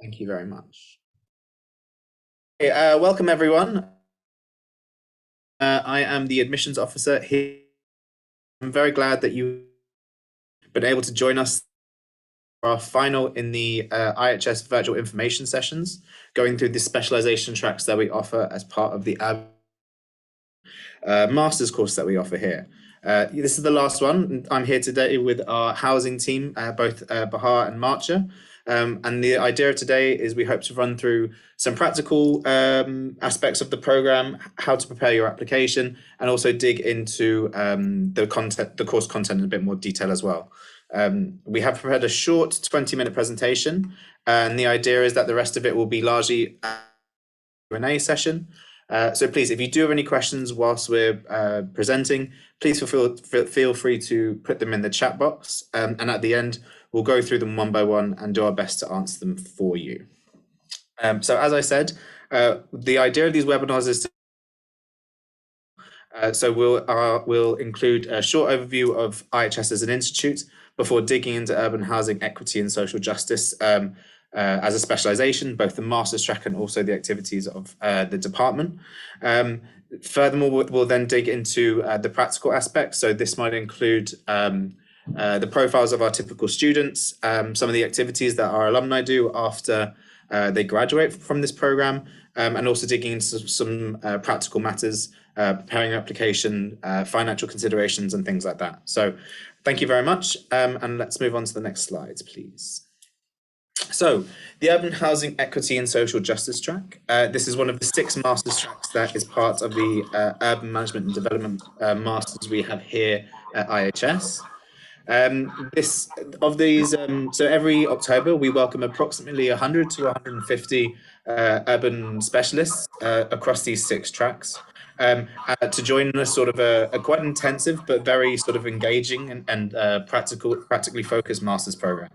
Thank you very much. Okay, welcome everyone. I am the admissions officer here. I'm very glad that you've been able to join us for our final in the IHS virtual information sessions, going through the specialization tracks that we offer as part of the master's course that we offer here. This is the last one. I'm here today with our housing team, both Bahar and Maartje. And the idea of today is we hope to run through some practical aspects of the program, how to prepare your application, and also dig into the course content in a bit more detail as well. We have prepared a short 20-minute presentation, and the idea is that the rest of it will be largely a Q&A session. So please, if you do have any questions whilst we're presenting, please feel free to put them in the chat box, and at the end, we'll go through them one by one and do our best to answer them for you. So as I said, the idea of these webinars is so we'll include a short overview of IHS as an institute before digging into urban housing, equity and social justice as a specialization, both the master's track and also the activities of the department. Furthermore, we'll then dig into the practical aspects. So this might include the profiles of our typical students, some of the activities that our alumni do after they graduate from this program, and also digging into some practical matters, preparing your application, financial considerations and things like that. So thank you very much, and let's move on to the next slides, please. So the Urban Housing, Equity and Social Justice track. This is one of the 6 master's tracks that is part of the Urban Management and Development masters we have here at IHS. So every October we welcome approximately 100 to 150 urban specialists across these 6 tracks to join in a sort of a quite intensive but very sort of engaging and practically focused master's program.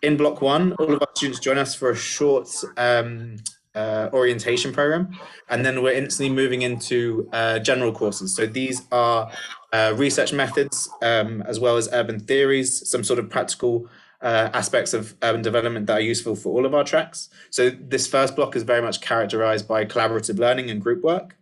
In block 1, all of our students join us for a short orientation program, and then we're instantly moving into general courses. So these are research methods, as well as urban theories, some sort of practical aspects of urban development that are useful for all of our tracks. So this first block is very much characterized by collaborative learning and group work.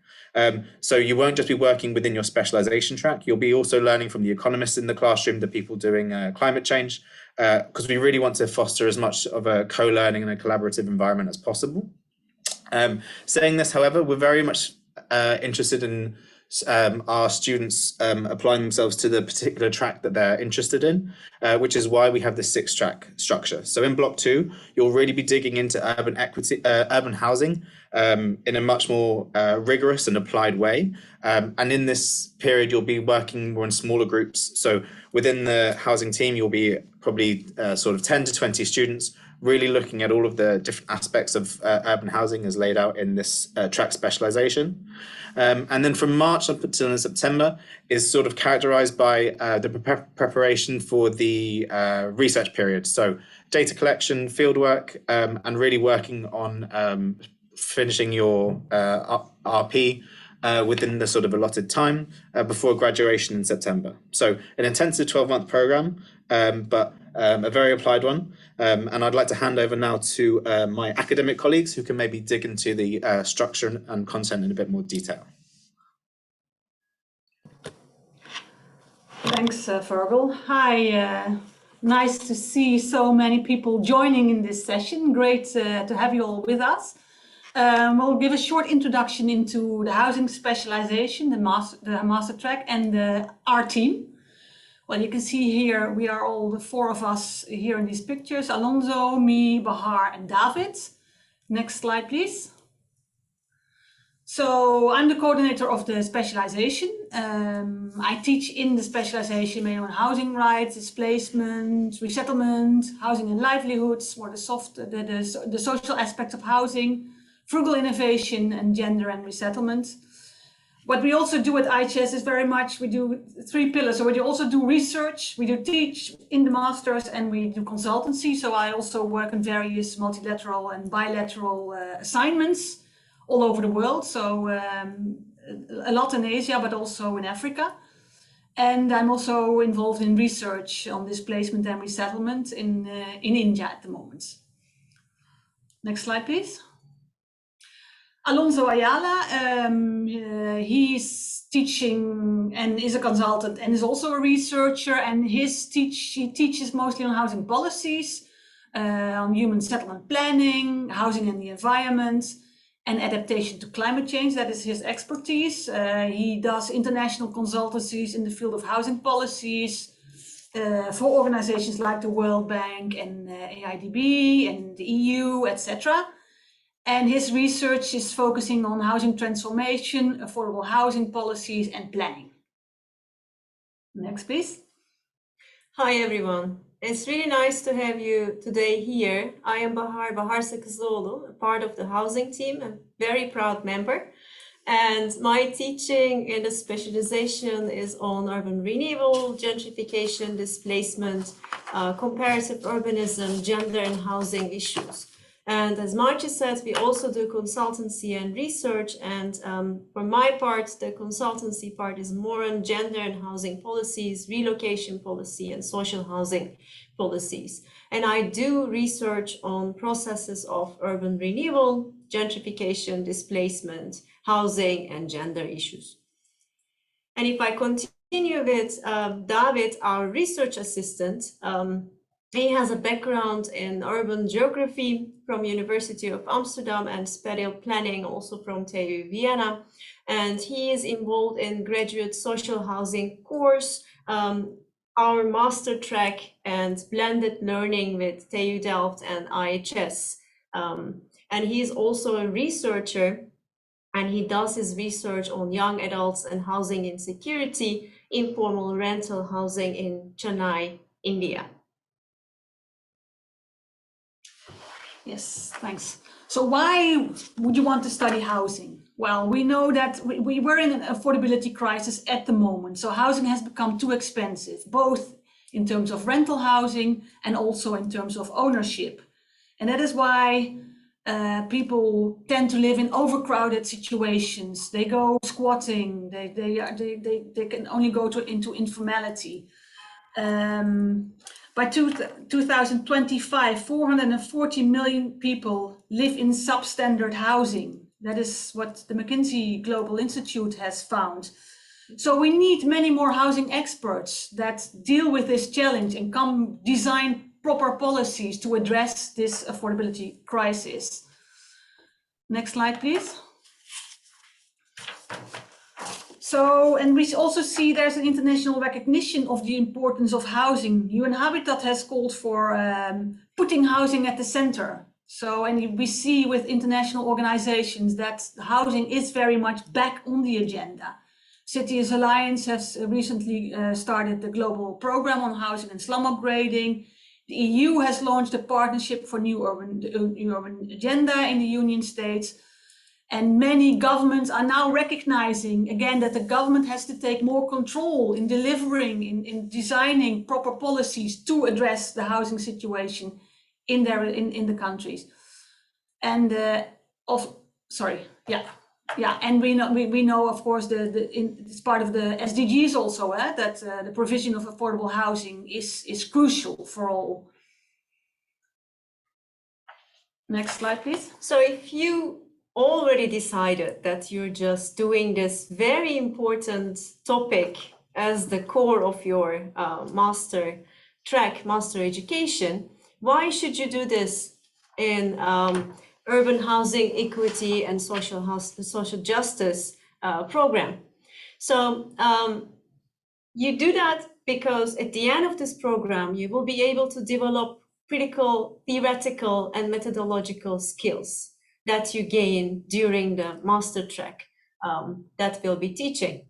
So you won't just be working within your specialization track, you'll be also learning from the economists in the classroom, the people doing climate change, because we really want to foster as much of a co-learning and a collaborative environment as possible. Saying this, however, we're very much interested in our students applying themselves to the particular track that they're interested in, which is why we have the 6-track structure. So in block 2, you'll really be digging into urban equity, urban housing in a much more rigorous and applied way. And in this period, you'll be working more in smaller groups. So within the housing team, you'll be probably sort of 10 to 20 students, really looking at all of the different aspects of urban housing as laid out in this track specialization. And then from March up until September is sort of characterized by the preparation for the research period. So data collection, fieldwork, and really working on finishing your RP within the sort of allotted time before graduation in September. So an intensive 12-month program, but a very applied one. And I'd like to hand over now to my academic colleagues who can maybe dig into the structure and content in a bit more detail. Thanks, Virgil. Hi, nice to see so many people joining in this session. Great to have you all with us. We'll give a short introduction into the housing specialization, the master track, and our team. Well, you can see here, we are all the 4 of us here in these pictures, Alonso, me, Bahar, and David. Next slide, please. So I'm the coordinator of the specialization. I teach in the specialization mainly on housing rights, displacement, resettlement, housing and livelihoods, more the soft, the social aspects of housing, frugal innovation, and gender and resettlement. What we also do at IHS is very much, we do 3 pillars. So we also do research, we do teach in the masters, and we do consultancy. So I also work on various multilateral and bilateral assignments all over the world. So a lot in Asia, but also in Africa. And I'm also involved in research on displacement and resettlement in India at the moment. Next slide, please. Alonso Ayala, he's teaching and is a consultant and is also a researcher, and he teaches mostly on housing policies, on human settlement planning, housing and the environment, and adaptation to climate change. That is his expertise. He does international consultancies in the field of housing policies for organizations like the World Bank and AIDB and the EU, etc. And his research is focusing on housing transformation, affordable housing policies, and planning. Next, please. Hi, everyone. It's really nice to have you today here. I am Bahar Sakizlioglu, a part of the housing team, a very proud member. And my teaching in the specialization is on urban renewal, gentrification, displacement, comparative urbanism, gender and housing issues. And as Maartje said, we also do consultancy and research. And for my part, the consultancy part is more on gender and housing policies, relocation policy, and social housing policies. And I do research on processes of urban renewal, gentrification, displacement, housing, and gender issues. And if I continue with David, our research assistant, he has a background in urban geography from University of Amsterdam and spatial planning also from TU Vienna. And he is involved in graduate social housing course, our master track, and blended learning with TU Delft and IHS. And he is also a researcher, and he does his research on young adults and housing insecurity, informal rental housing in Chennai, India. Yes, thanks. So why would you want to study housing? Well, we know that we were in an affordability crisis at the moment. So housing has become too expensive, both in terms of rental housing and also in terms of ownership. And that is why people tend to live in overcrowded situations. They go squatting, they can only go into informality. By 2025, 440 million people live in substandard housing. That is what the McKinsey Global Institute has found. So we need many more housing experts that deal with this challenge and come design proper policies to address this affordability crisis. Next slide, please. So, and we also see there's an international recognition of the importance of housing. UN Habitat has called for putting housing at the center. So, and we see with international organizations that housing is very much back on the agenda. Cities Alliance has recently started the global program on housing and slum upgrading. The EU has launched a partnership for new urban agenda in the Union States. And many governments are now recognizing, again, that the government has to take more control in delivering, in designing proper policies to address the housing situation in the countries. And and we know, of course, it's part of the SDGs also, that the provision of affordable housing is crucial for all. Next slide, please. So if you already decided that you're just doing this very important topic as the core of your master track, master education, why should you do this in urban housing equity and social justice program? So you do that because at the end of this program, you will be able to develop critical, theoretical, and methodological skills that you gain during the master track that we'll be teaching.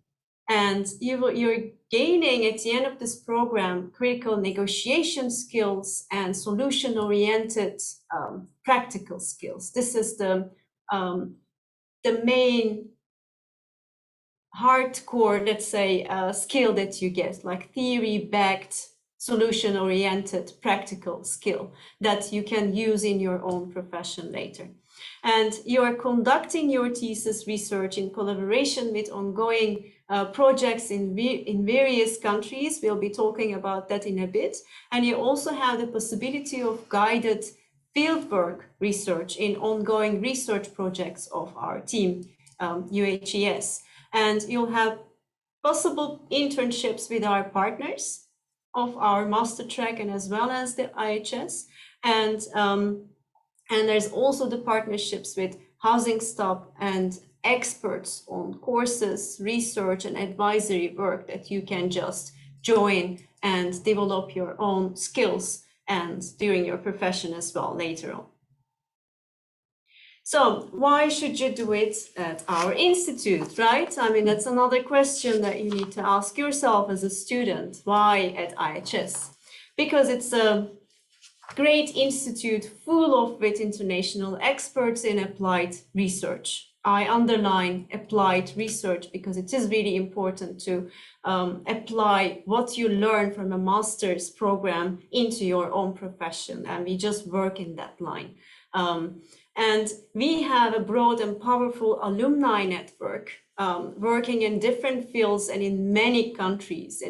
And you're gaining at the end of this program critical negotiation skills and solution-oriented practical skills. This is the main hardcore, let's say, skill that you get, like theory-backed, solution-oriented practical skill that you can use in your own profession later. And you are conducting your thesis research in collaboration with ongoing projects in various countries. We'll be talking about that in a bit. And you also have the possibility of guided fieldwork research in ongoing research projects of our team, UHES. And you'll have possible internships with our partners of our master track and as well as the IHS. And there's also the partnerships with housing staff and experts on courses, research and advisory work that you can just join and develop your own skills and during your profession as well later on. So why should you do it at our institute, right? I mean, that's another question that you need to ask yourself as a student. Why at IHS? Because it's a great institute full with international experts in applied research. I underline applied research because it is really important to apply what you learn from a master's program into your own profession, and we just work in that line. And we have a broad and powerful alumni network working in different fields and in many countries,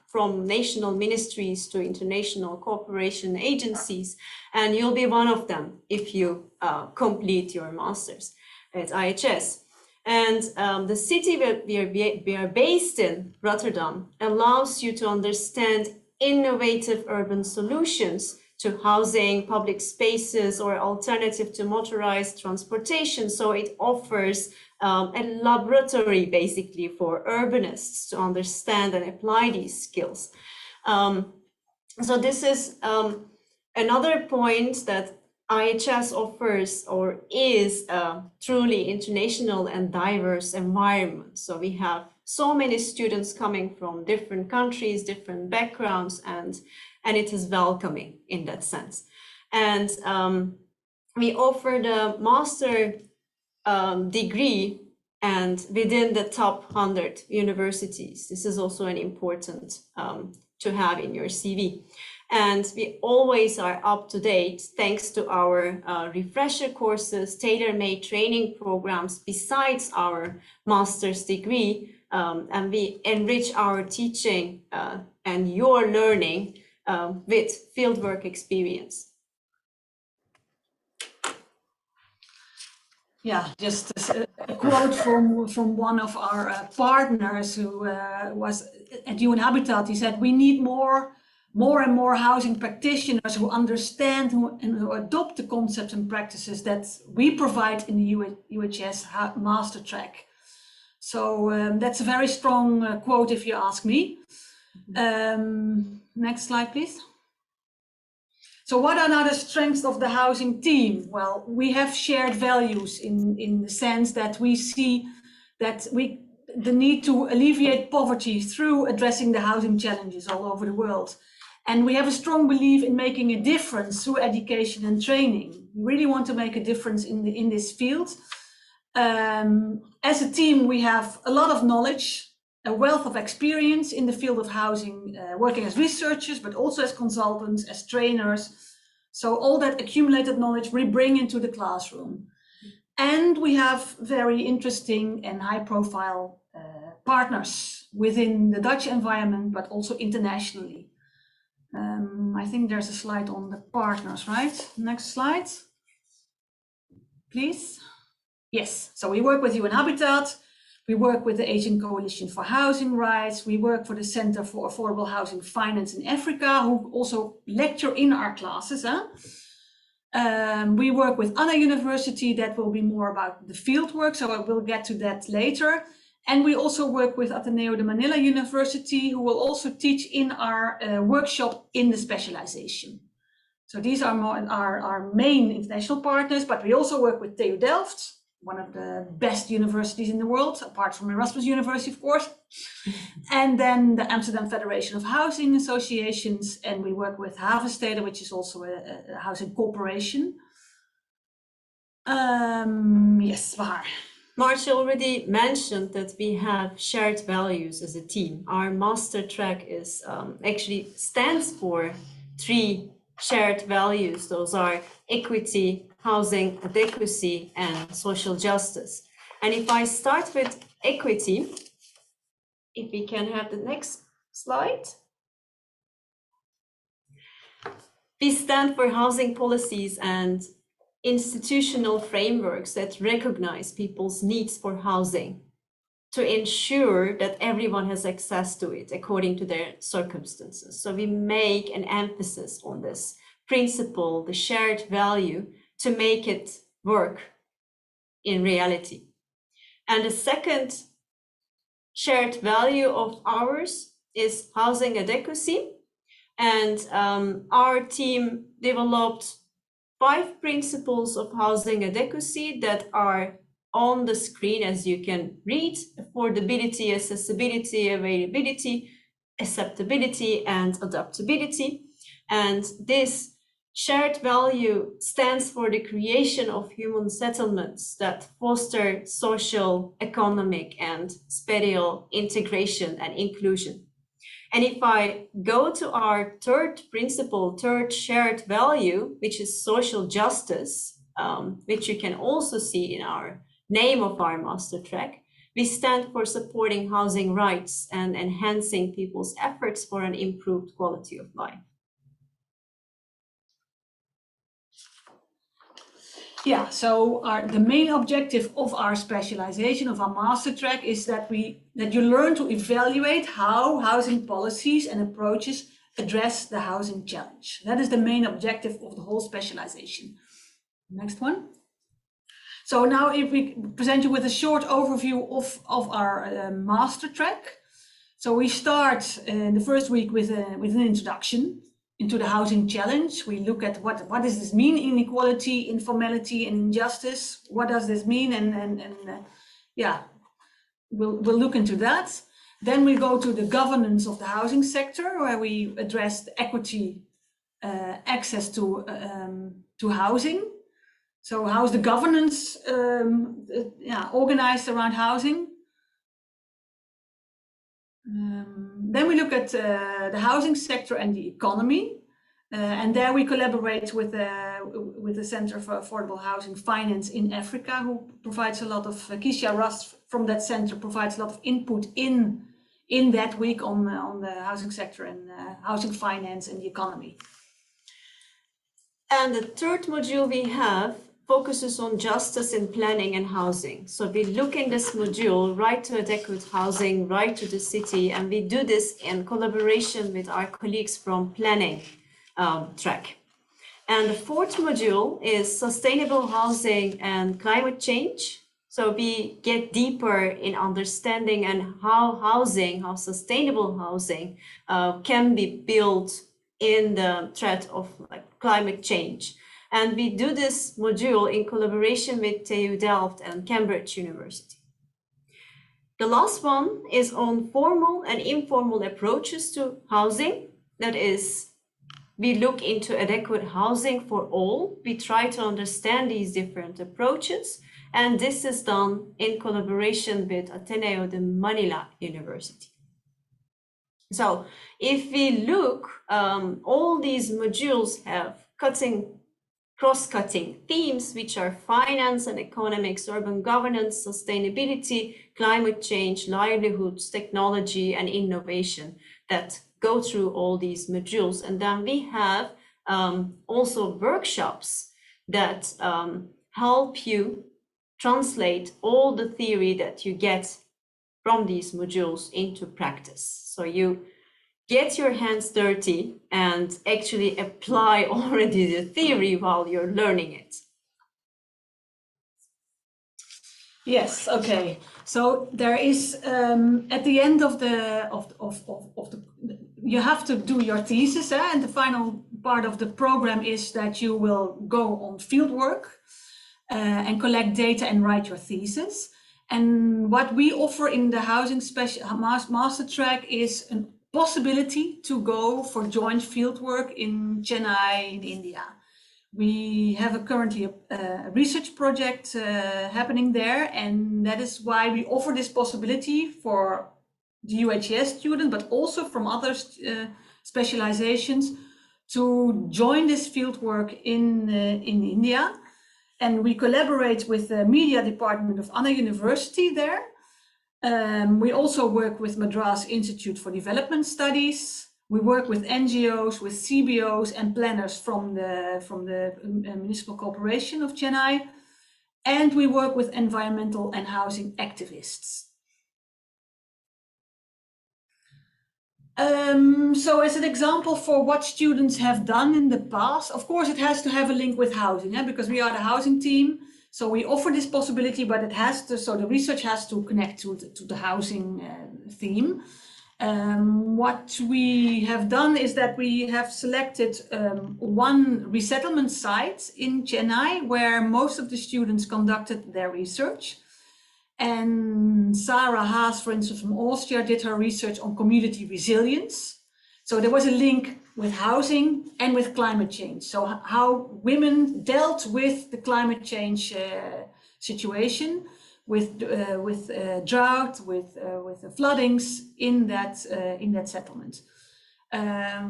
from national ministries to international cooperation agencies. And you'll be one of them if you complete your master's at IHS. And the city where we are based in, Rotterdam, allows you to understand innovative urban solutions to housing, public spaces, or alternative to motorized transportation. So it offers a laboratory basically for urbanists to understand and apply these skills. So this is another point that IHS offers or is a truly international and diverse environment. So we have so many students coming from different countries, different backgrounds, and it is welcoming in that sense. And we offer the master degree and within the top 100 universities. This is also an important to have in your CV. And we always are up to date thanks to our refresher courses, tailor-made training programs besides our master's degree. And we enrich our teaching and your learning with fieldwork experience. Yeah, just a quote from one of our partners who was at UN Habitat. He said, "We need more and more housing practitioners who understand and who adopt the concepts and practices that we provide in the UHS master track." So that's a very strong quote, if you ask me. Next slide, please. So what are now the strengths of the housing team? Well, we have shared values in the sense that we see that the need to alleviate poverty through addressing the housing challenges all over the world. And we have a strong belief in making a difference through education and training. We really want to make a difference in this field. As a team, we have a lot of knowledge, a wealth of experience in the field of housing, working as researchers, but also as consultants, as trainers. So all that accumulated knowledge we bring into the classroom. And we have very interesting and high-profile partners within the Dutch environment, but also internationally. I think there's a slide on the partners, right? Next slide, please. Yes, so we work with UN Habitat. We work with the Asian Coalition for Housing Rights. We work for the Center for Affordable Housing Finance in Africa, who also lecture in our classes. We work with Anna University. That will be more about the field work, so I will get to that later. And we also work with Ateneo de Manila University, who will also teach in our workshop in the specialization. So these are our main international partners, but we also work with TU Delft, one of the best universities in the world, apart from Erasmus University, of course. And then the Amsterdam Federation of Housing Associations, and we work with Havenstede, which is also a housing corporation. Yes, Bahar. Maartje already mentioned that we have shared values as a team. Our master track is actually stands for 3 shared values. Those are equity, housing adequacy, and social justice. And if I start with equity, if we can have the next slide. We stand for housing policies and institutional frameworks that recognize people's needs for housing to ensure that everyone has access to it according to their circumstances. So we make an emphasis on this principle, the shared value, to make it work in reality. And the second shared value of ours is housing adequacy. And our team developed 5 principles of housing adequacy that are on the screen, as you can read: affordability, accessibility, availability, acceptability, and adaptability. And this shared value stands for the creation of human settlements that foster social, economic, and spatial integration and inclusion. And if I go to our third principle, third shared value, which is social justice, which you can also see in our name of our master track, we stand for supporting housing rights and enhancing people's efforts for an improved quality of life. Yeah, so the main objective of our specialization, of our master track, is that you learn to evaluate how housing policies and approaches address the housing challenge. That is the main objective of the whole specialization. Next one. So now if we present you with a short overview of our master track. So we start in the first week with an introduction into the housing challenge. We look at what does this mean, inequality, informality, and injustice. What does this mean? And yeah, we'll look into that. Then we go to the governance of the housing sector, where we address the equity, access to housing. So how is the governance organized around housing? Then we look at the housing sector and the economy, and there we collaborate with the Center for Affordable Housing Finance in Africa, who provides a lot of, Keisha Rust from that center provides a lot of input in that week on the housing sector and housing finance and the economy. And the third module we have focuses on justice in planning and housing. So we look in this module, right to adequate housing, right to the city, and we do this in collaboration with our colleagues from planning track. And the fourth module is sustainable housing and climate change. So we get deeper in understanding and how sustainable housing can be built in the threat of climate change. And we do this module in collaboration with TU Delft and Cambridge University. The last one is on formal and informal approaches to housing. That is, we look into adequate housing for all. We try to understand these different approaches. And this is done in collaboration with Ateneo de Manila University. So if we look, all these modules have cross-cutting themes, which are finance and economics, urban governance, sustainability, climate change, livelihoods, technology, and innovation that go through all these modules. And then we have also workshops that help you translate all the theory that you get from these modules into practice. So you get your hands dirty and actually apply already the theory while you're learning it. Yes, okay. So there is at the end of the you have to do your thesis, and the final part of the program is that you will go on field work and collect data and write your thesis. And what we offer in the housing master track is a possibility to go for joint field work in Chennai in India. We have currently a research project happening there, and that is why we offer this possibility for the IHS student, but also from other specializations to join this field work in India. And we collaborate with the media department of Anna University there. We also work with Madras Institute for Development Studies, We work with NGOs, with CBOs and planners from the Municipal Corporation of Chennai. And we work with environmental and housing activists. So as an example for what students have done in the past, of course, it has to have a link with housing, because we are the housing team. So we offer this possibility, but it has to, so the research has to connect to the housing theme. What we have done is that we have selected one resettlement site in Chennai where most of the students conducted their research. And Sarah Haas, for instance, from Austria, did her research on community resilience. So there was a link with housing and with climate change. So how women dealt with the climate change situation, with drought, with floodings in that settlement.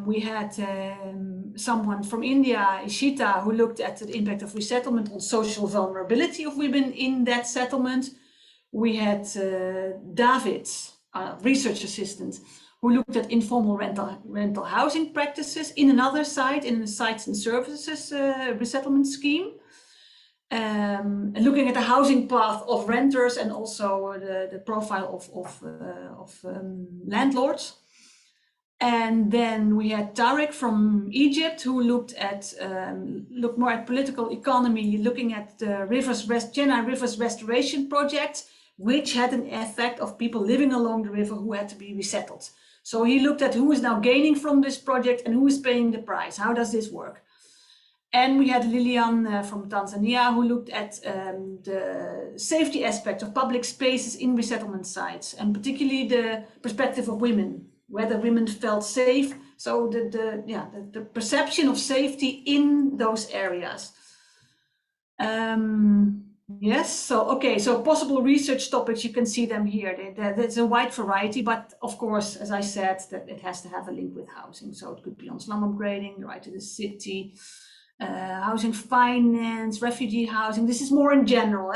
We had someone from India, Ishita, who looked at the impact of resettlement on social vulnerability of women in that settlement. We had David, research assistant, who looked at informal rental housing practices in another site, in the sites and services resettlement scheme. Looking at the housing path of renters and also the profile of landlords. And then we had Tarek from Egypt, who looked more at political economy, looking at the Chennai Rivers Restoration Project, which had an effect of people living along the river who had to be resettled. So he looked at who is now gaining from this project and who is paying the price. How does this work? And we had Lilian from Tanzania, who looked at the safety aspect of public spaces in resettlement sites, and particularly the perspective of women, whether women felt safe. So the perception of safety in those areas. Yes, so possible research topics, you can see them here. There's a wide variety, but of course, as I said, that it has to have a link with housing. So it could be on slum upgrading, the right to the city, housing finance, refugee housing. This is more in general,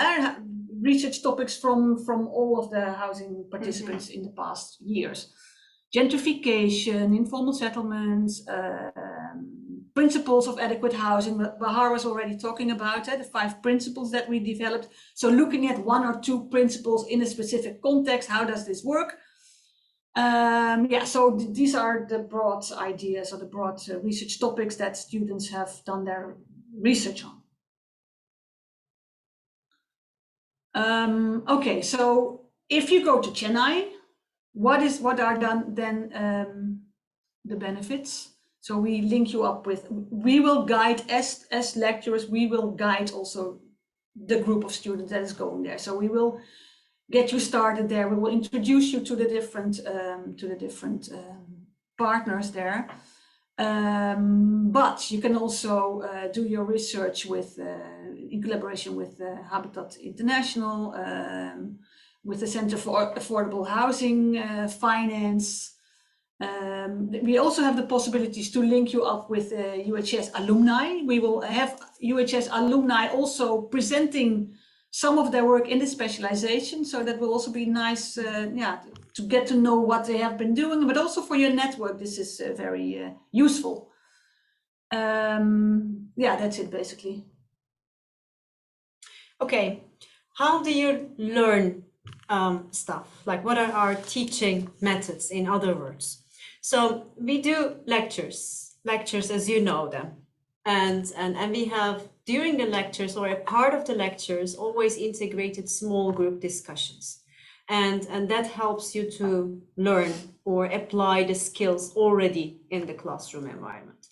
research topics from all of the housing participants in the past years. Gentrification, informal settlements, principles of adequate housing. Bahar was already talking about the 5 principles that we developed. So looking at 1 or 2 principles in a specific context, how does this work? So these are the broad ideas or the broad research topics that students have done their research on. So if you go to Chennai, what are then the benefits? So we link you up with, we will guide as lecturers, we will guide also the group of students that is going there. So we will get you started there. We will introduce you to the different partners there. But you can also do your research with in collaboration with Habitat International, with the Center for Affordable Housing Finance. We also have the possibilities to link you up with UHS alumni. We will have UHS alumni also presenting some of their work in the specialization. So that will also be nice to get to know what they have been doing, but also for your network, this is very useful. That's it basically. Okay, how do you learn stuff? Like, what are our teaching methods, in other words? So we do lectures as you know them. And we have, during the lectures or a part of the lectures, always integrated small group discussions. And that helps you to learn or apply the skills already in the classroom environment.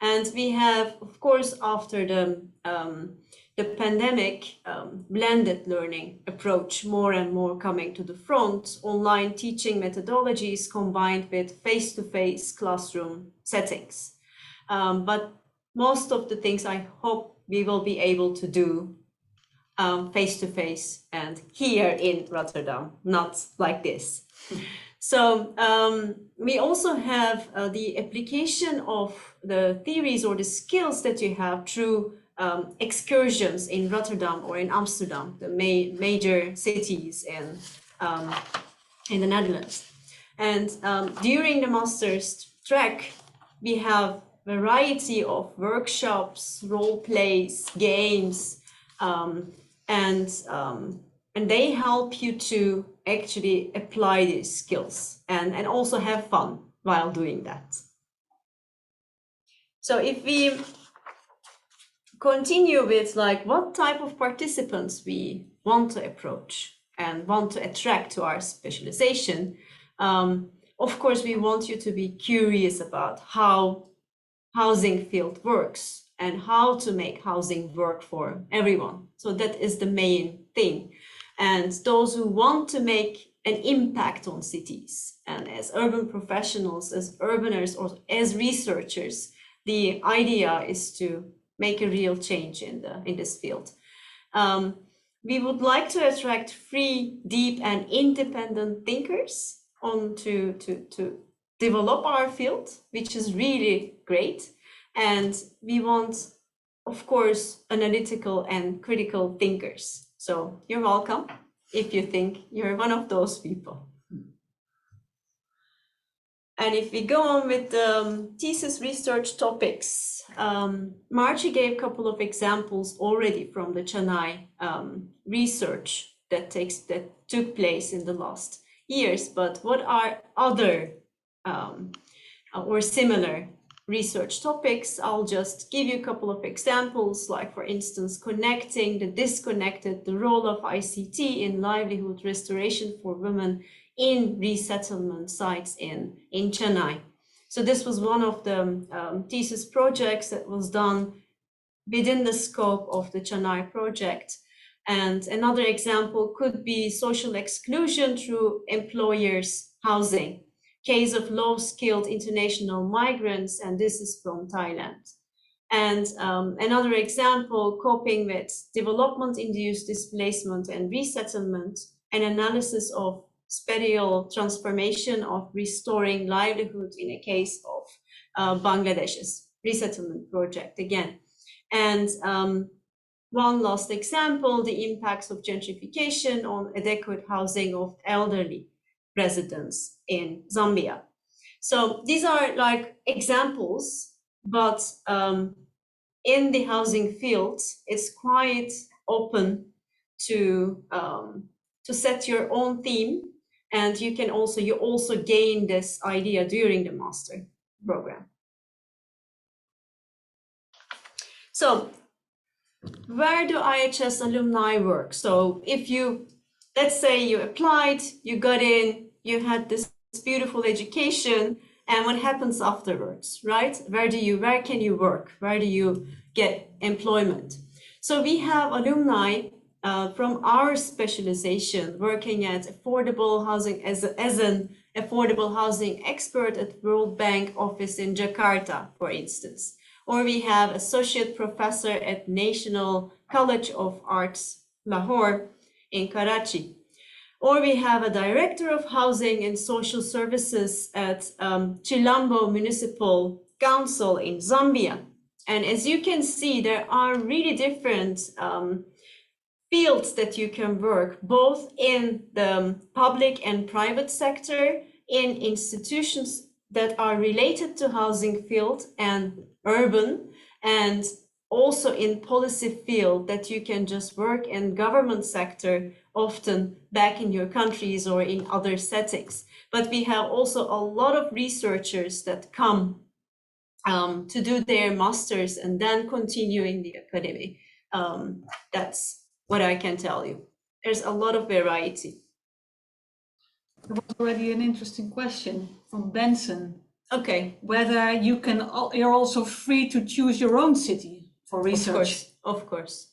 And we have, of course, after the pandemic, blended learning approach more and more coming to the front, online teaching methodologies combined with face-to-face classroom settings. But most of the things I hope we will be able to do face-to-face and here in Rotterdam, not like this. So we also have the application of the theories or the skills that you have through excursions in Rotterdam or in Amsterdam, the major cities in the Netherlands. And during the master's track, we have variety of workshops, role plays, games, and they help you to actually apply these skills and also have fun while doing that. So if we continue with like what type of participants we want to approach and want to attract to our specialization, of course, we want you to be curious about how housing field works and how to make housing work for everyone. So that is the main thing. And those who want to make an impact on cities, and as urban professionals, as urbaners, or as researchers, the idea is to make a real change in this field. We would like to attract free, deep, and independent thinkers on to develop our field, which is really great. And we want, of course, analytical and critical thinkers. So you're welcome if you think you're one of those people. And if we go on with the thesis research topics, Maartje gave a couple of examples already from the Chennai research that took place in the last years. But what are other or similar research topics? I'll just give you a couple of examples, like for instance, connecting the disconnected, the role of ICT in livelihood restoration for women in resettlement sites in Chennai. So this was one of the thesis projects that was done within the scope of the Chennai project. And another example could be social exclusion through employers' housing, case of low-skilled international migrants, and this is from Thailand. And another example, coping with development-induced displacement and resettlement, an analysis of spatial transformation of restoring livelihood in a case of Bangladesh's resettlement project again. And one last example, the impacts of gentrification on adequate housing of elderly residents in Zambia. So these are like examples, but in the housing field, it's quite open to set your own theme, and you also gain this idea during the master program. So where do IHS alumni work? So if you, let's say you applied, you got in, you had this beautiful education, and what happens afterwards, right? Where can you work? Where do you get employment? So we have alumni from our specialization working at affordable housing as an affordable housing expert at World Bank office in Jakarta, for instance. Or we have associate professor at National College of Arts, Lahore in Karachi. Or we have a director of housing and social services at Chilambo Municipal Council in Zambia. And as you can see, there are really different fields that you can work, both in the public and private sector, in institutions that are related to housing field and urban, and also in policy field that you can just work in government sector, often back in your countries or in other settings. But we have also a lot of researchers that come to do their masters and then continue in the academy. That's what I can tell you. There's a lot of variety. There was already an interesting question from Benson. Okay. Whether you're also free to choose your own city for research. Of course.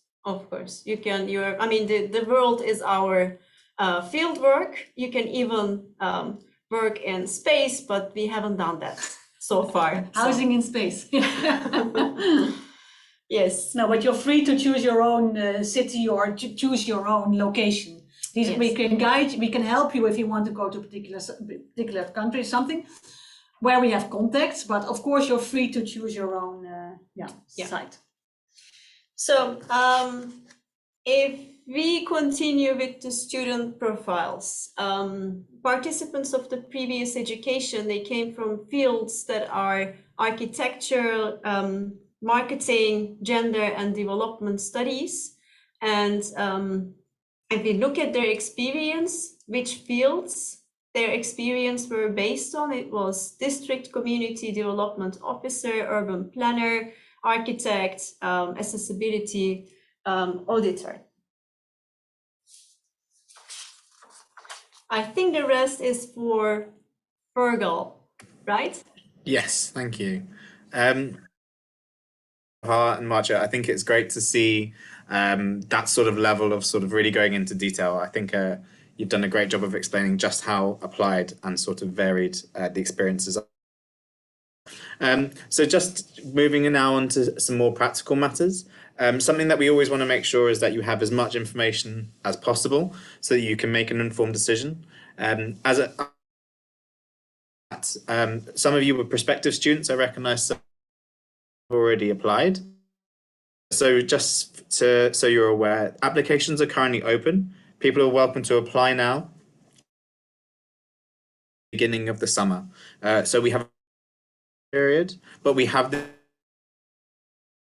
You can, the world is our field work. You can even work in space, but we haven't done that so far. Housing in space. Yes. No, but you're free to choose your own city or to choose your own location. Yes. We can guide, we can help you if you want to go to a particular country, something where we have contacts, but of course you're free to choose your own site. So If we continue with the student profiles, participants of the previous education, they came from fields that are architecture, marketing, gender and development studies. And if we look at their experience, which fields their experience were based on, it was district community development officer, urban planner, architect, accessibility auditor. I think the rest is for Fergal, right? Yes, thank you. Bahar and Maartje, I think it's great to see that sort of level of sort of really going into detail. I think you've done a great job of explaining just how applied and sort of varied the experiences are. So just moving now on to some more practical matters. Something that we always want to make sure is that you have as much information as possible so that you can make an informed decision. Some of you were prospective students, I recognize some already applied. So just so you're aware, applications are currently open. People are welcome to apply now, beginning of the summer. So we have a period, but we have the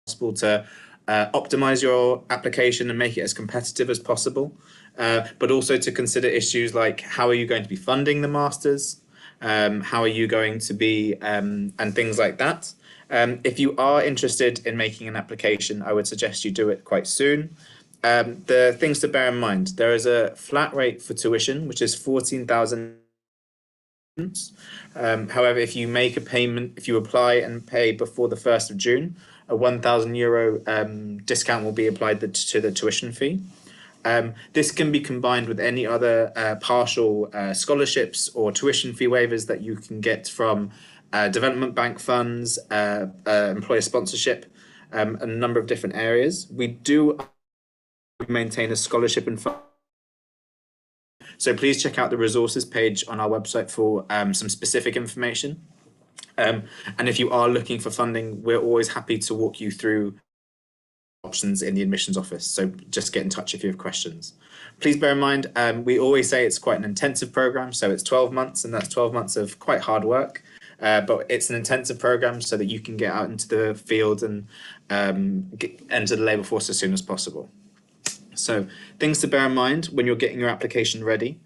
possible to optimize your application and make it as competitive as possible, but also to consider issues like how are you going to be funding the masters, how are you going to be, and things like that. If you are interested in making an application, I would suggest you do it quite soon. The things to bear in mind, there is a flat rate for tuition, which is 14,000. However, if you make a payment, if you apply and pay before the 1st of June, a €1,000 discount will be applied to the tuition fee. This can be combined with any other partial scholarships or tuition fee waivers that you can get from development bank funds, employer sponsorship, a number of different areas. We do maintain a scholarship and fund. So please check out the resources page on our website for some specific information. And if you are looking for funding, we're always happy to walk you through options in the admissions office. So just get in touch if you have questions. Please bear in mind, we always say it's quite an intensive program. So it's 12 months and that's 12 months of quite hard work. But it's an intensive program so that you can get out into the field and enter the labour force as soon as possible. So things to bear in mind when you're getting your application ready.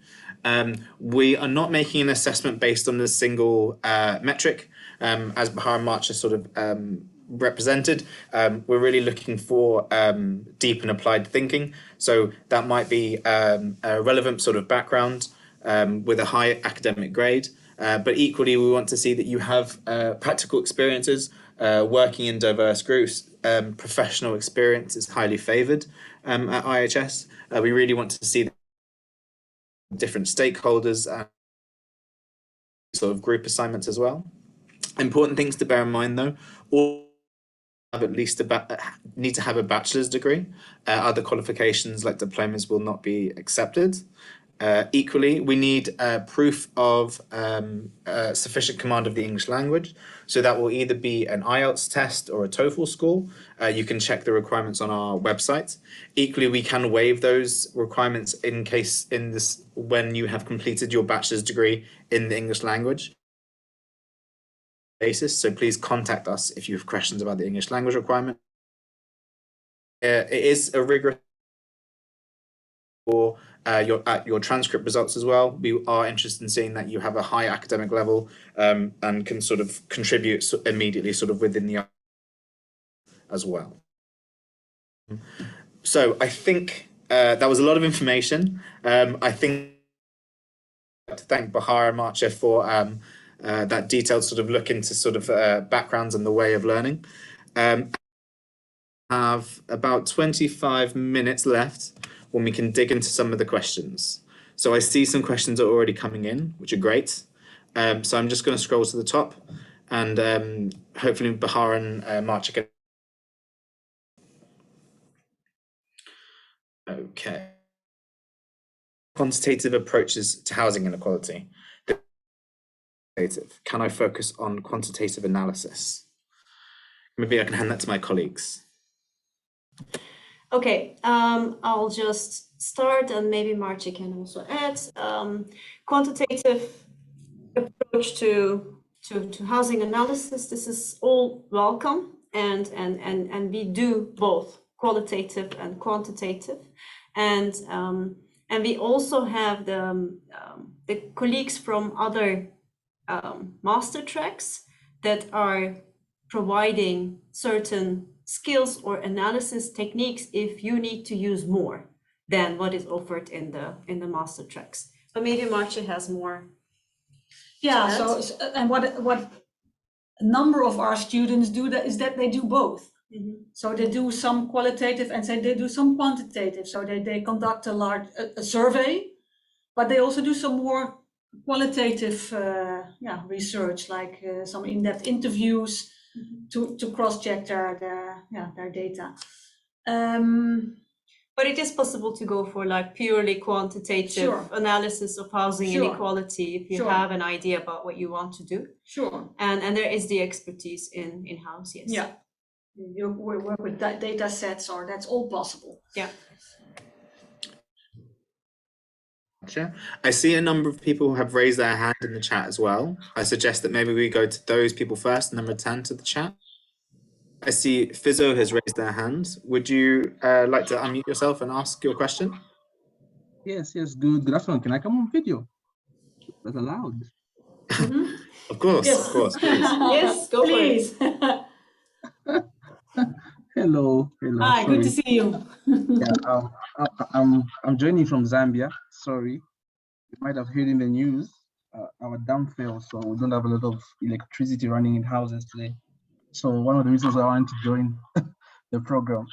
We are not making an assessment based on a single metric, as Bahar and Maartje sort of represented. We're really looking for deep and applied thinking. So that might be a relevant sort of background with a high academic grade. But equally, we want to see that you have practical experiences working in diverse groups. Professional experience is highly favoured at IHS. We really want to see different stakeholders and sort of group assignments as well. Important things to bear in mind, though, all have at least need to have a bachelor's degree. Other qualifications like diplomas will not be accepted. Equally, we need proof of sufficient command of the English language. So that will either be an IELTS test or a TOEFL score. You can check the requirements on our website. Equally, we can waive those requirements in case when you have completed your bachelor's degree in the English language basis. So please contact us if you have questions about the English language requirement. It is a rigorous for your transcript results as well. We are interested in seeing that you have a high academic level and can sort of contribute immediately sort of within the as well. So I think that was a lot of information. I think to thank Bahar and Maartje for that detailed sort of look into sort of backgrounds and the way of learning. Have about 25 minutes left when we can dig into some of the questions. So I see some questions are already coming in, which are great. So I'm just going to scroll to the top and hopefully Bahar and Maartje can. Okay. Quantitative approaches to housing inequality. Can I focus on quantitative analysis? Maybe I can hand that to my colleagues. Okay, I'll just start and maybe Maartje can also add. Quantitative approach to housing analysis, this is all welcome, and we do both qualitative and quantitative, and we also have the colleagues from other master tracks that are providing certain skills or analysis techniques if you need to use more than what is offered in the master tracks. But maybe Maartje has more. Yeah, so and what a number of our students do is that they do both. So they do some qualitative and say they do some quantitative. So they conduct a survey, but they also do some more qualitative research, like some in-depth interviews to cross-check their data. But it is possible to go for like purely quantitative analysis of housing inequality if you have an idea about what you want to do. Sure. And there is the expertise in-house, yes. Yeah. You work with data sets, or that's all possible. Yeah. I see a number of people who have raised their hand in the chat as well. I suggest that maybe we go to those people first and then return to the chat. I see Fizzo has raised their hand. Would you like to unmute yourself and ask your question? Yes, good afternoon. Can I come on video? That's allowed. Of course, yes. Of course. Yes, go please. Hello. Hi, Sorry. good to see you. Yeah, I'm joining from Zambia. Sorry, you might have heard in the news our dam fell, so we don't have a lot of electricity running in houses today. So one of the reasons I wanted to join the program.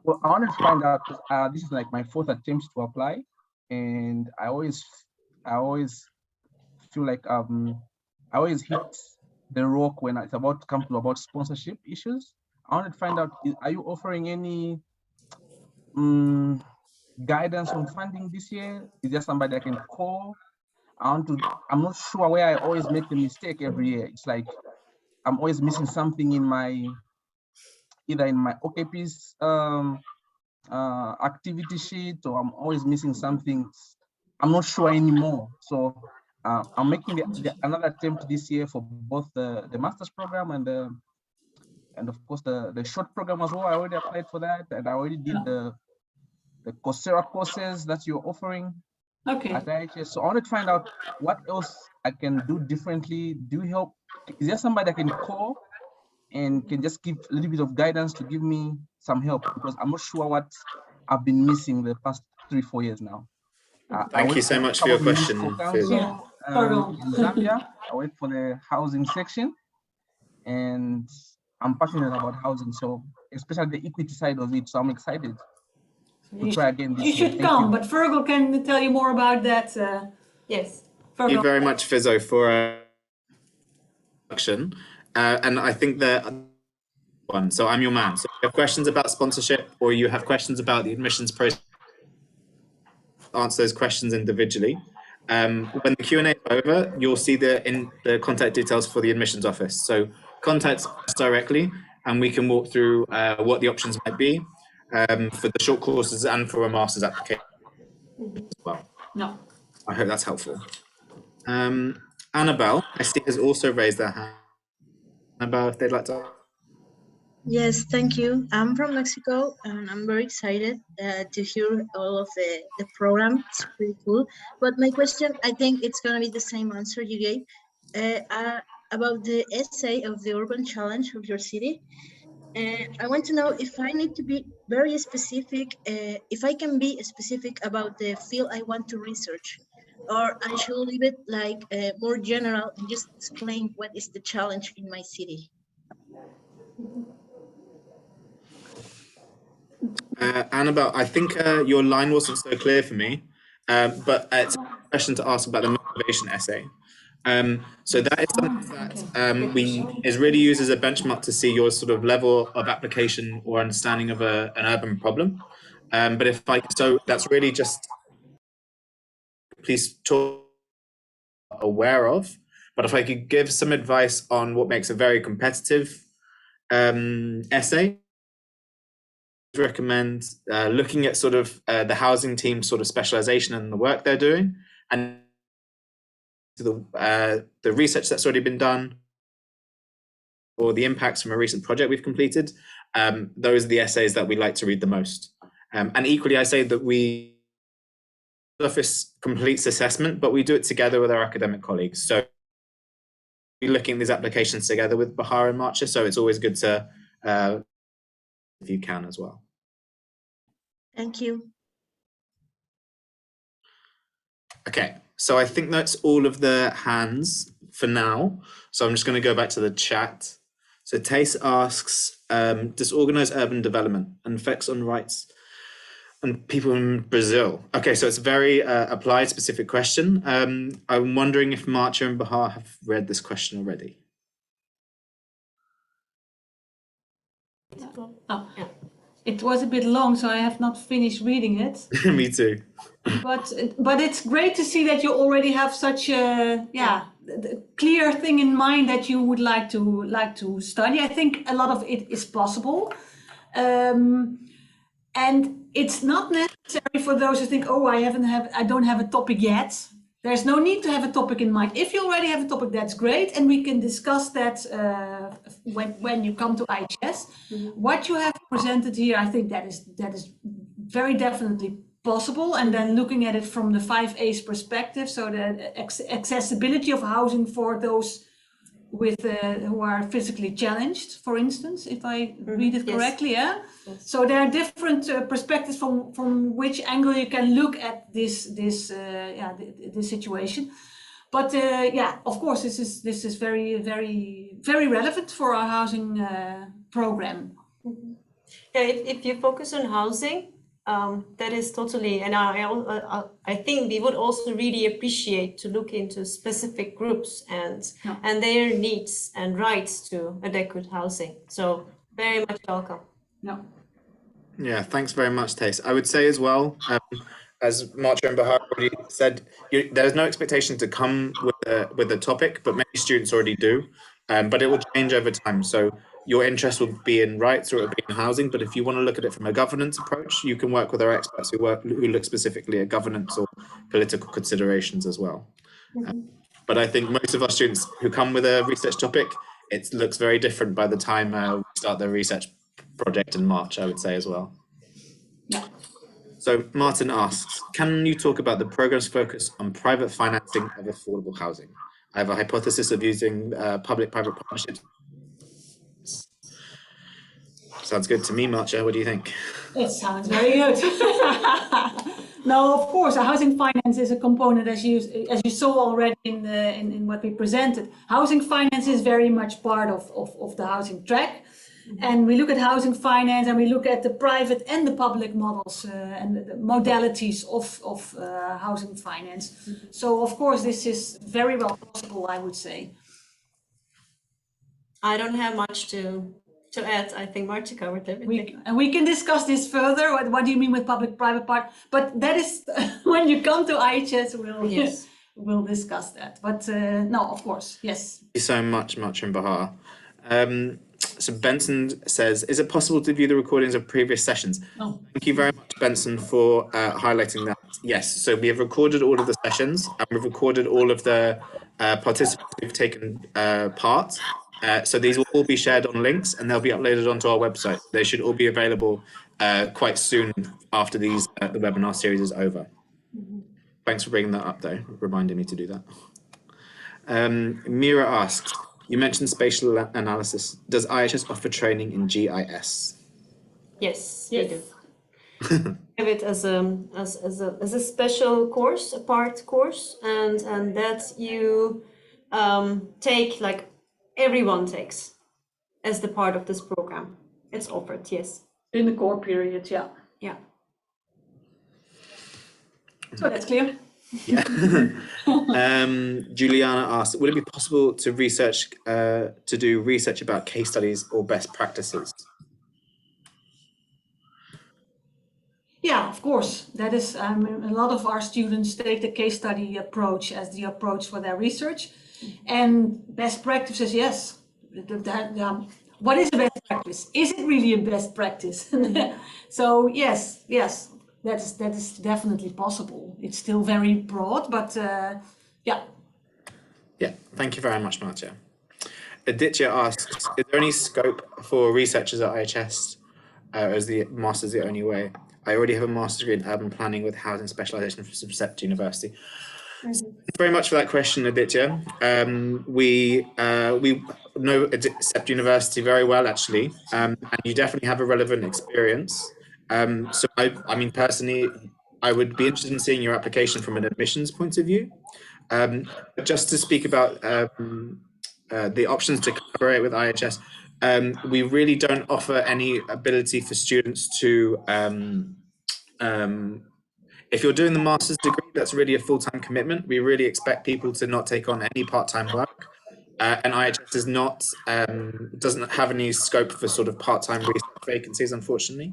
Well, I wanted to find out because this is like my fourth attempt to apply, and I always feel like I always hit the rock when it's about to come to about sponsorship issues. I wanted to find out, are you offering any guidance on funding this year? Is there somebody I can call? I'm not sure where I always make the mistake every year. It's like I'm always missing something in either in my OKP's activity sheet, or I'm always missing something. I'm not sure anymore. So I'm making another attempt this year for both the master's program and of course the short program as well. I already applied for that, and I already did the Coursera courses that you're offering at IHS. So I want to find out what else I can do differently. Do you help? Is there somebody I can call and can just give a little bit of guidance to give me some help, because I'm not sure what I've been missing the past 3-4 years now. Thank you so much for your question. In Zambia, I work for the housing section, and I'm passionate about housing, so especially the equity side of it. So I'm excited to try again this year. You should come, but Virgil can tell you more about that. Yes. Virgil. Thank you very much, Fizzo, for introduction. And I think that so I'm your man. So if you have questions about sponsorship, or you have questions about the admissions process, answer those questions individually. When the Q&A is over, you'll see the contact details for the admissions office. So contact us directly, and we can walk through what the options might be for the short courses and for a master's application as well. No. I hope that's helpful. Annabelle, I see, has also raised their hand. Annabelle, if they'd like to. Yes, thank you. I'm from Mexico, and I'm very excited to hear all of the program. It's pretty cool. But my question, I think it's going to be the same answer you gave about the essay of the urban challenge of your city. I want to know if I need to be very specific, if I can be specific about the field I want to research, or I should leave it like more general and just explain what is the challenge in my city. Annabelle, I think your line wasn't so clear for me, but it's a question to ask about the motivation essay. So that is something that is really used as a benchmark to see your sort of level of application or understanding of an urban problem. But so that's really just, please talk aware of. But if I could give some advice on what makes a very competitive essay, recommend looking at sort of the housing team sort of specialization and the work they're doing, and the research that's already been done, or the impacts from a recent project we've completed. Those are the essays that we like to read the most. And equally, I say that we office completes assessment, but we do it together with our academic colleagues. So we're looking at these applications together with Bahar and Maartje, so it's always good to, if you can as well. Thank you. Okay, so I think that's all of the hands for now. So I'm just going to go back to the chat. So Tace asks, does organized urban development and effects on rights and people in Brazil? Okay, so it's a very applied specific question. I'm wondering if Maartje and Bahar have read this question already. Oh, yeah. It was a bit long, so I have not finished reading it. Me too. But it's great to see that you already have such a clear thing in mind that you would like to study. I think a lot of it is possible, and it's not necessary for those who think, oh, I don't have a topic yet. There's no need to have a topic in mind. If you already have a topic, that's great, and we can discuss that when you come to IHS. Mm-hmm. What you have presented here, I think that is very definitely possible. And then looking at it from the 5 A's perspective, so the accessibility of housing for those with who are physically challenged, for instance, if I read it correctly, yeah. Yes. So there are different perspectives from which angle you can look at this situation. But of course, this is very relevant for our housing program. Mm-hmm. Yeah, if you focus on housing, that is totally, and I think we would also really appreciate to look into specific groups and their needs and rights to adequate housing. So very much welcome. No. Yeah, thanks very much, Tace. I would say as well, as Maartje and Bahar already said, there's no expectation to come with a topic, but many students already do. But it will change over time. So your interest will be in rights or it will be in housing. But if you want to look at it from a governance approach, you can work with our experts who look specifically at governance or political considerations as well. But I think most of our students who come with a research topic, it looks very different by the time we start their research project in March, I would say as well. Yeah. So Martin asks, can you talk about the program's focus on private financing of affordable housing? I have a hypothesis of using public-private partnerships. Sounds good to me, Maartje. What do you think? It sounds very good. No, of course, housing finance is a component, as you saw already in what we presented. Housing finance is very much part of the housing track. And we look at housing finance and we look at the private and the public models and the modalities of housing finance. So, of course, this is very well possible, I would say. I don't have much to add. I think Maartje covered everything. We can discuss this further. What do you mean with public-private part? But that is when you come to IHS, we'll discuss that. But no, of course, yes. Thank you so much, Maartje and Bahar. So Benson says, is it possible to view the recordings of previous sessions? No. Thank you very much, Benson, for highlighting that. Yes, so we have recorded all of the sessions and we've recorded all of the participants who've taken part. So these will all be shared on links and they'll be uploaded onto our website. They should all be available quite soon after the webinar series is over. Thanks for bringing that up, though, reminding me to do that. Mira asks, you mentioned spatial analysis. Does IHS offer training in GIS? Yes, we do. Have it as a special course, a part course, and that you take, like everyone takes as the part of this program. It's offered, yes. In the core period, yeah. Yeah. So that's clear. Yeah. Juliana asked, would it be possible to do research about case studies or best practices? Yeah, of course. That is, a lot of our students take the case study approach as the approach for their research. And best practices, yes. What is a best practice? practice? Is it really a best practice? So yes, that is definitely possible. It's still very broad, but yeah. Yeah, thank you very much, Maartje. Aditya asks, is there any scope for researchers at IHS, or is the master's the only way? I already have a master's degree in urban planning with housing specialisation from Erasmus University. Thank you very much for that question, Aditya. We know Erasmus University very well, actually, and you definitely have a relevant experience. So I mean, personally, I would be interested in seeing your application from an admissions point of view. But just to speak about the options to collaborate with IHS, we really don't offer any ability for students to if you're doing the master's degree, that's really a full-time commitment. We really expect people to not take on any part-time work. And IHS is not, doesn't have any scope for sort of part-time research vacancies, unfortunately.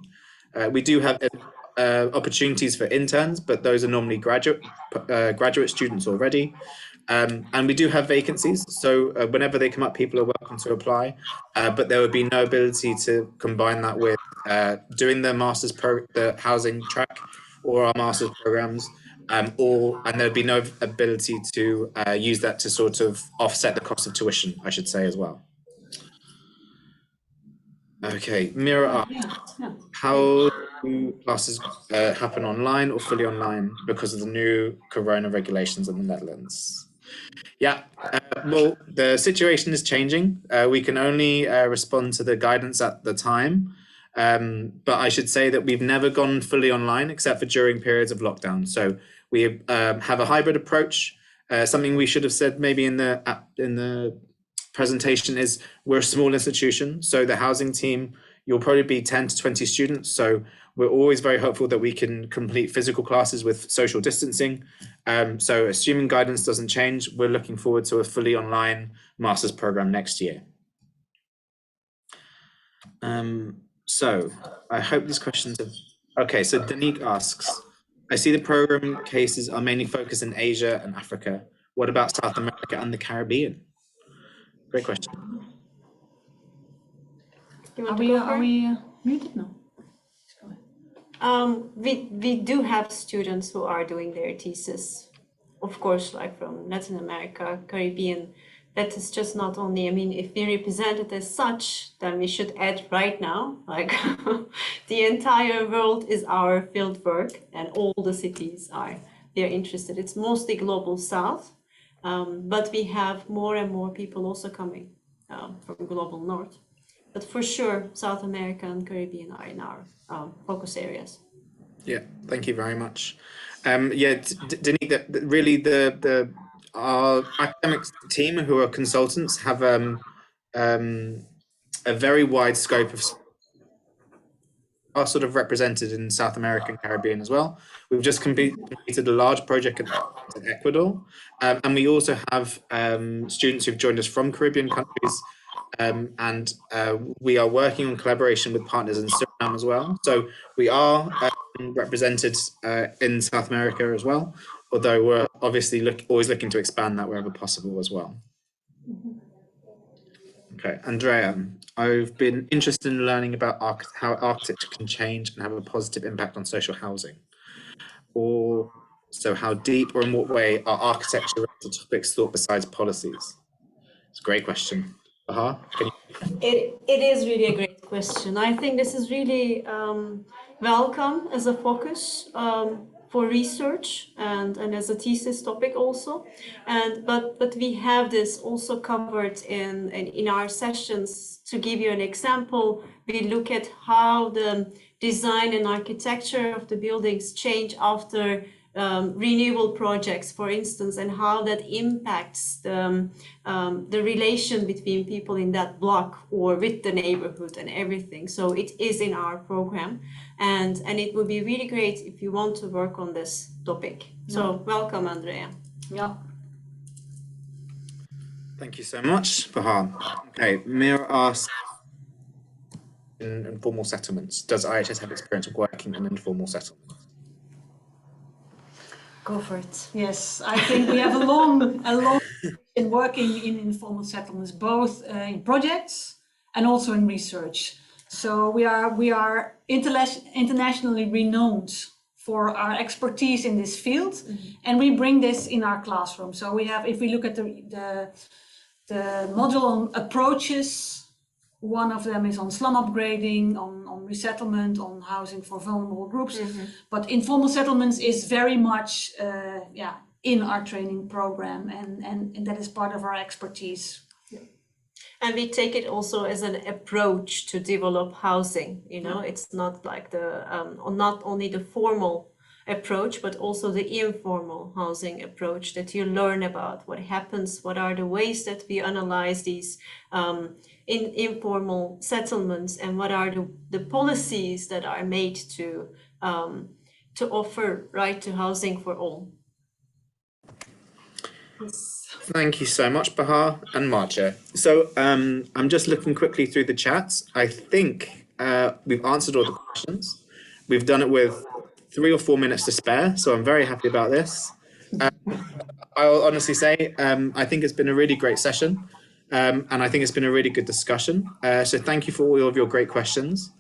We do have opportunities for interns, but those are normally graduate students already. And we do have vacancies, so whenever they come up, people are welcome to apply, but there would be no ability to combine that with doing the master's the housing track or our master's programs, and there'd be no ability to use that to sort of offset the cost of tuition, I should say, as well. Okay, Mira asks, how do classes happen online or fully online because of the new corona regulations in the Netherlands? Yeah, well, the situation is changing. We can only respond to the guidance at the time. But I should say that we've never gone fully online except for during periods of lockdown. So we have a hybrid approach. Something we should have said maybe in the presentation is we're a small institution. So the housing team, you'll probably be 10 to 20 students. So we're always very hopeful that we can complete physical classes with social distancing. So assuming guidance doesn't change, we're looking forward to a fully online master's program next year. So I hope these questions have... Okay, so Danique asks, I see the program cases are mainly focused in Asia and Africa. What about South America and the Caribbean? Great question. Are we muted now? We do have students who are doing their thesis, of course, like from Latin America, Caribbean. That is just not only, I mean, if we represent it as such, then we should add right now, like the entire world is our field work and all the cities they're interested. It's mostly global south, but we have more and more people also coming from global north. But for sure, South America and Caribbean are in our focus areas. Yeah, thank you very much. Yeah, Danique, really our academic team who are consultants have a very wide scope of are sort of represented in South America and Caribbean as well. We've just completed a large project in Ecuador, and we also have students who've joined us from Caribbean countries, and we are working on collaboration with partners in Suriname as well. So we are represented in South America as well, although we're obviously always looking to expand that wherever possible as well. Okay, Andrea, I've been interested in learning about how architecture can change and have a positive impact on social housing. So how deep or in what way are architecture-related topics thought besides policies? It's a great question. Bahar, can you... It is really a great question. I think this is really welcome as a focus for research and as a thesis topic also. But we have this also covered in our sessions. To give you an example, we look at how the design and architecture of the buildings change after renewal projects, for instance, and how that impacts the relation between people in that block or with the neighborhood and everything. So it is in our program, and it would be really great if you want to work on this topic. So welcome, Andrea. Yeah. Thank you so much, Bahar. Okay, Mira asks, in informal settlements, does IHS have experience of working in informal settlements? Go for it. Yes, I think we have a long in working in informal settlements, both in projects and also in research. So we are internationally renowned for our expertise in this field, and we bring this in our classroom. So we have, if we look at the module on approaches, one of them is on slum upgrading, on resettlement, on housing for vulnerable groups. But informal settlements is very much in our training program, and that is part of our expertise. And we take it also as an approach to develop housing. You know, it's not like not only the formal approach, but also the informal housing approach, that you learn about what happens, what are the ways that we analyze these informal settlements, and what are the policies that are made to offer right to housing for all. Thank you so much, Bahar and Maartje. So I'm just looking quickly through the chats. I think we've answered all the questions. We've done it with 3 or 4 minutes to spare, so I'm very happy about this. I'll honestly say I think it's been a really great session, and I think it's been a really good discussion. So thank you for all of your great questions.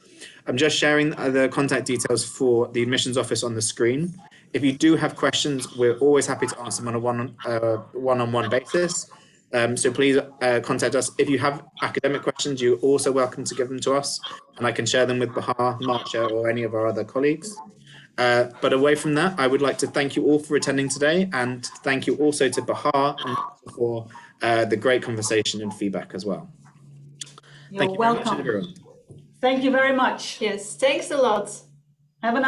I'm just sharing the contact details for the admissions office on the screen. If you do have questions, we're always happy to answer them on a one-on-one basis. So please contact us. If you have academic questions, you're also welcome to give them to us, and I can share them with Bahar, Maartje, or any of our other colleagues. But away from that, I would like to thank you all for attending today, and thank you also to Bahar and for the great conversation and feedback as well. You're welcome. Very much, everyone. Thank you very much. Yes, thanks a lot. Have a nice